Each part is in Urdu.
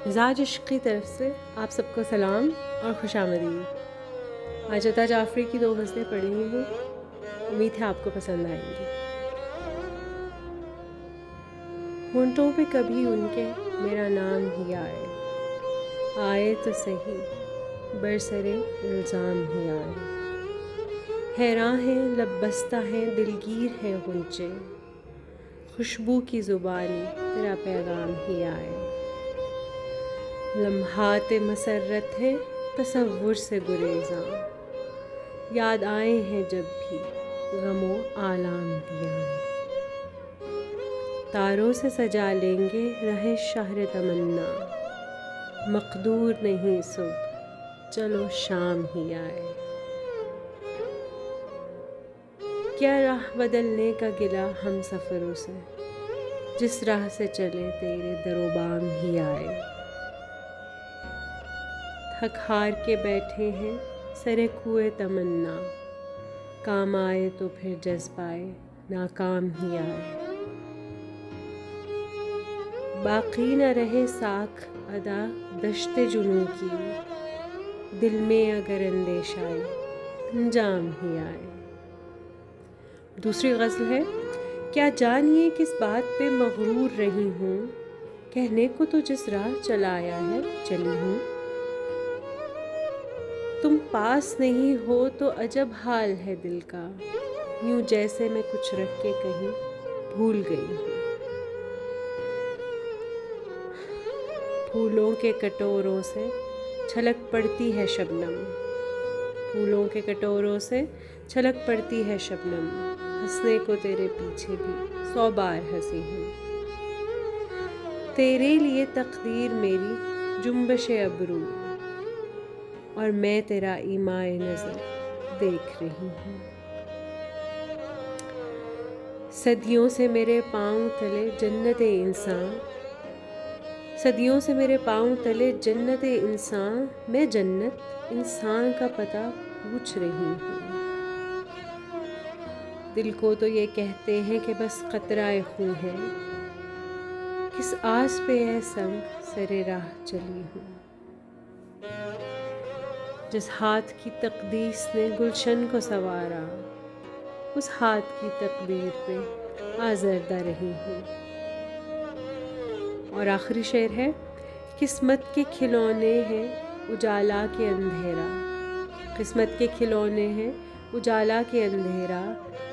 مزاج عشق کی طرف سے آپ سب کو سلام اور خوش آمدید۔ آج عطا جعفری کی 2 غزلیں پڑھی ہوں، امید ہے آپ کو پسند آئیں گی۔ ہونٹوں پہ کبھی ان کے میرا نام ہی آئے تو صحیح برسرے الزام ہی آئے۔ حیراں ہیں لب بستہ ہیں دلگیر ہیں غنچے، خوشبو کی زبانی تیرا پیغام ہی آئے۔ لمحات مسرت ہے تصور سے گریزاں، یاد آئے ہیں جب بھی غم و آلام بھی آئے۔ تاروں سے سجا لیں گے رہے شہر تمنا، مقدور نہیں صبح چلو شام ہی آئے۔ کیا راہ بدلنے کا گلہ ہم سفروں سے، جس راہ سے چلے تیرے در و بام ہی آئے۔ تھک ہار کے بیٹھے ہیں سرے کوئے تمنا، کام آئے تو پھر جذبائے ناکام ہی آئے۔ باقی نہ رہے ساکھ ادا دشت جنوں کی، دل میں اگر اندیشہ انجام ہی آئے۔ دوسری غزل ہے، کیا جانیے کس بات پہ مغرور رہی ہوں، کہنے کو تو جس راہ چلایا ہے چلی ہوں۔ تم پاس نہیں ہو تو عجب حال ہے دل کا، یوں جیسے میں کچھ رکھ کے کہیں بھول گئی ہوں۔ پھولوں کے کٹوروں سے چھلک پڑتی ہے شبنم، پھولوں کے کٹوروں سے چھلک پڑتی ہے شبنم، ہنسنے کو تیرے پیچھے بھی 100 بار ہنسی ہوں۔ تیرے لیے تقدیر میری جنبش ابرو، اور میں تیرا ایمائے نظر دیکھ رہی ہوں۔ صدیوں سے میرے پاؤں تلے جنت انسان، صدیوں سے میرے پاؤں تلے جنت انسان، میں جنت انسان کا پتہ پوچھ رہی ہوں۔ دل کو تو یہ کہتے ہیں کہ بس قطرہ خوں ہے، کس آس پہ اے سنگ سرے راہ چلی ہوں۔ جس ہاتھ کی تقدیس نے گلشن کو سنوارا، اس ہاتھ کی تقدیر پہ آزردہ رہی ہوں۔ اور آخری شعر ہے، قسمت کے کھلونے ہیں اجالا کے اندھیرا، قسمت کے کھلونے ہیں اجالا کے اندھیرا،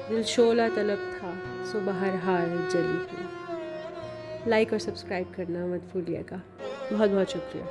دل شعلہ طلب تھا سو بہرحال جلی ہوں۔ لائک اور سبسکرائب کرنا مت بھولیے گا۔ بہت بہت شکریہ۔